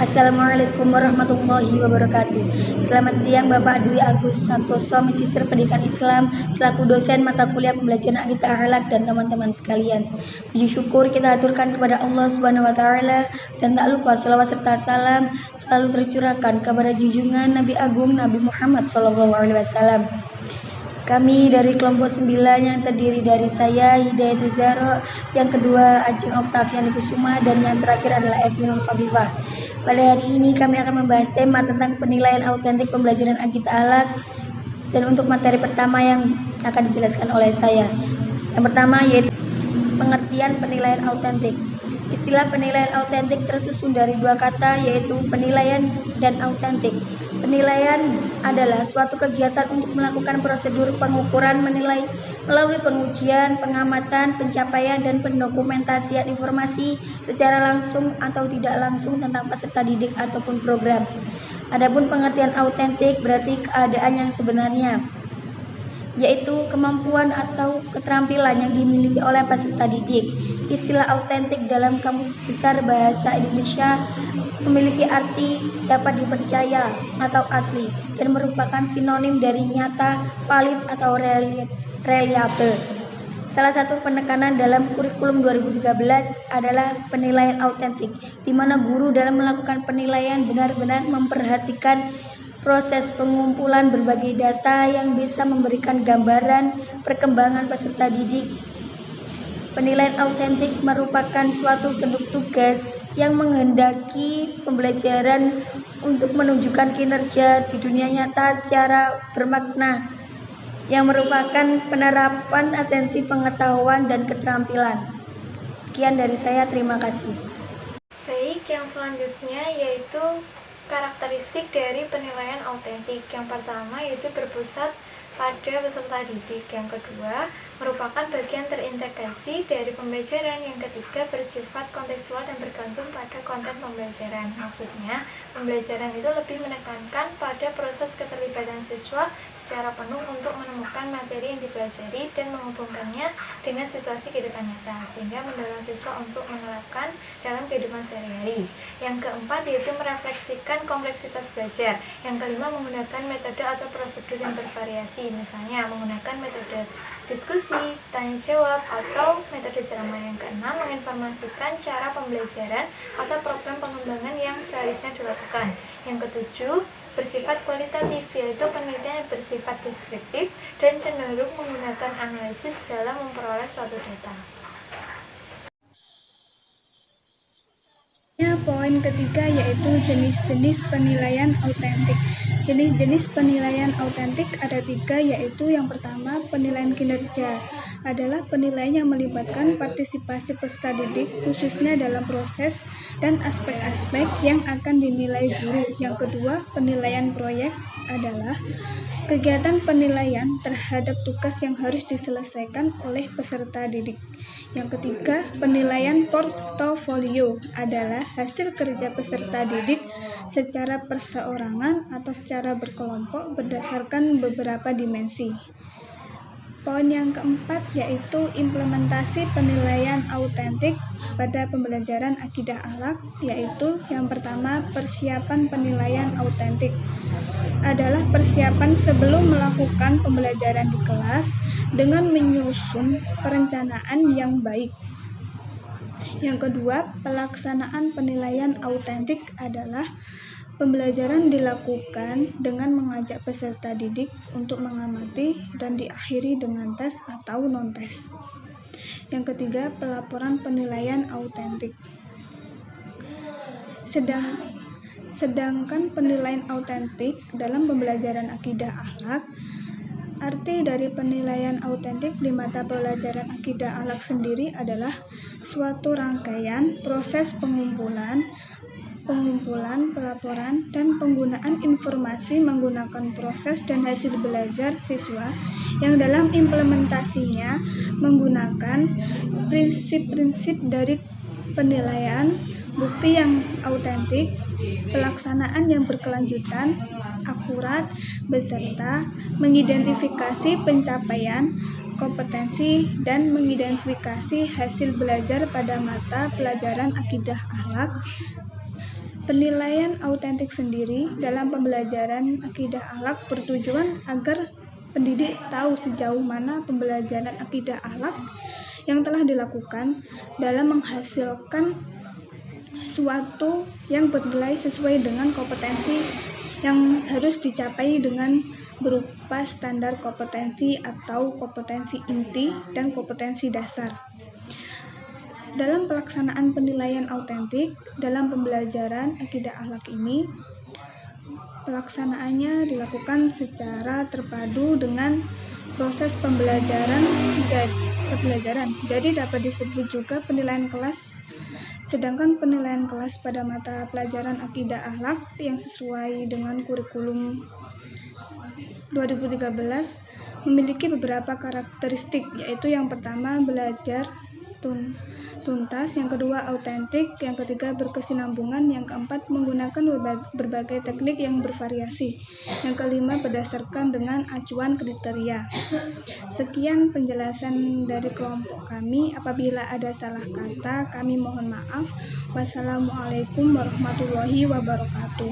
Assalamualaikum warahmatullahi wabarakatuh. Selamat siang Bapak Dwi Agus Santoso, Magister Pendidikan Islam, selaku dosen mata kuliah pembelajaran akidah akhlak dan teman-teman sekalian. Puji syukur kita aturkan kepada Allah Subhanahu wa taala dan tak lupa shalawat serta salam selalu tercurahkan kepada junjungan Nabi Agung Nabi Muhammad SAW. Kami dari kelompok 9 yang terdiri dari saya, Hidayatul Zahra, yang kedua Ajeng Oktaviani Kusuma, dan yang terakhir adalah Evinul Khafifah. Pada hari ini kami akan membahas tema tentang penilaian autentik pembelajaran akidah akhlak, dan untuk materi pertama yang akan dijelaskan oleh saya. Yang pertama yaitu pengertian penilaian autentik. Istilah penilaian autentik tersusun dari dua kata, yaitu penilaian dan autentik. Penilaian adalah suatu kegiatan untuk melakukan prosedur pengukuran menilai melalui pengujian, pengamatan, pencapaian, dan pendokumentasian informasi secara langsung atau tidak langsung tentang peserta didik ataupun program. Adapun pengertian autentik berarti keadaan yang sebenarnya, yaitu kemampuan atau keterampilan yang dimiliki oleh peserta didik. Istilah autentik dalam Kamus Besar Bahasa Indonesia memiliki arti dapat dipercaya atau asli dan merupakan sinonim dari nyata, valid, atau reliable. Salah satu penekanan dalam kurikulum 2013 adalah penilaian autentik, di mana guru dalam melakukan penilaian benar-benar memperhatikan proses pengumpulan berbagai data yang bisa memberikan gambaran perkembangan peserta didik. Penilaian autentik merupakan suatu bentuk tugas yang menghendaki pembelajaran untuk menunjukkan kinerja di dunia nyata secara bermakna, yang merupakan penerapan esensi pengetahuan dan keterampilan. Sekian dari saya, terima kasih. Baik, yang selanjutnya yaitu karakteristik dari penilaian autentik. Yang pertama yaitu berpusat pada peserta didik. Yang kedua, merupakan bagian terintegrasi dari pembelajaran. Yang ketiga, bersifat kontekstual dan bergantung pada konten pembelajaran. Maksudnya, pembelajaran itu lebih menekankan pada proses keterlibatan siswa secara penuh untuk menemukan materi yang dipelajari dan menghubungkannya dengan situasi kehidupan nyata, sehingga mendorong siswa untuk menerapkan dalam kehidupan sehari-hari. Yang keempat yaitu merefleksikan kompleksitas belajar. Yang kelima, menggunakan metode atau prosedur yang bervariasi, misalnya menggunakan metode diskusi, tanya jawab, atau metode ceramah. Yang keenam, menginformasikan cara pembelajaran atau program pengembangan yang seharusnya dilakukan. Yang ketujuh, bersifat kualitatif, yaitu penelitian yang bersifat deskriptif dan cenderung menggunakan analisis dalam memperoleh suatu data. Poin ketiga yaitu jenis-jenis penilaian autentik. Jenis-jenis penilaian autentik ada 3, yaitu yang pertama penilaian kinerja, adalah penilaian yang melibatkan partisipasi peserta didik khususnya dalam proses dan aspek-aspek yang akan dinilai guru. Yang kedua, penilaian proyek adalah kegiatan penilaian terhadap tugas yang harus diselesaikan oleh peserta didik. Yang ketiga, penilaian portofolio adalah hasil kerja peserta didik secara perseorangan atau secara berkelompok berdasarkan beberapa dimensi. Poin yang keempat yaitu implementasi penilaian autentik pada pembelajaran akidah akhlak, yaitu yang pertama, persiapan penilaian autentik adalah persiapan sebelum melakukan pembelajaran di kelas dengan menyusun perencanaan yang baik. Yang kedua, pelaksanaan penilaian autentik adalah pembelajaran dilakukan dengan mengajak peserta didik untuk mengamati dan diakhiri dengan tes atau non-tes. Yang ketiga, pelaporan penilaian autentik. Sedangkan penilaian autentik dalam pembelajaran akidah akhlak, arti dari penilaian autentik di mata pelajaran akidah akhlak sendiri adalah suatu rangkaian proses pengumpulan, pelaporan, dan penggunaan informasi menggunakan proses dan hasil belajar siswa yang dalam implementasinya menggunakan prinsip-prinsip dari penilaian, bukti yang autentik, pelaksanaan yang berkelanjutan, akurat, beserta mengidentifikasi pencapaian, kompetensi, dan mengidentifikasi hasil belajar pada mata pelajaran akidah akhlak Penilaian autentik sendiri dalam pembelajaran akidah akhlak bertujuan agar pendidik tahu sejauh mana pembelajaran akidah akhlak yang telah dilakukan dalam menghasilkan sesuatu yang bernilai sesuai dengan kompetensi yang harus dicapai dengan berupa standar kompetensi atau kompetensi inti dan kompetensi dasar. Dalam pelaksanaan penilaian autentik dalam pembelajaran akidah akhlak ini, pelaksanaannya dilakukan secara terpadu dengan proses pembelajaran. Jadi dapat disebut juga penilaian kelas. Sedangkan penilaian kelas pada mata pelajaran akidah akhlak yang sesuai dengan kurikulum 2013 memiliki beberapa karakteristik, yaitu yang pertama belajar tuntas, yang kedua autentik, yang ketiga berkesinambungan, yang keempat menggunakan berbagai teknik yang bervariasi, yang kelima berdasarkan dengan acuan kriteria. Sekian penjelasan dari kelompok kami. Apabila ada salah kata, kami mohon maaf. Wassalamualaikum warahmatullahi wabarakatuh.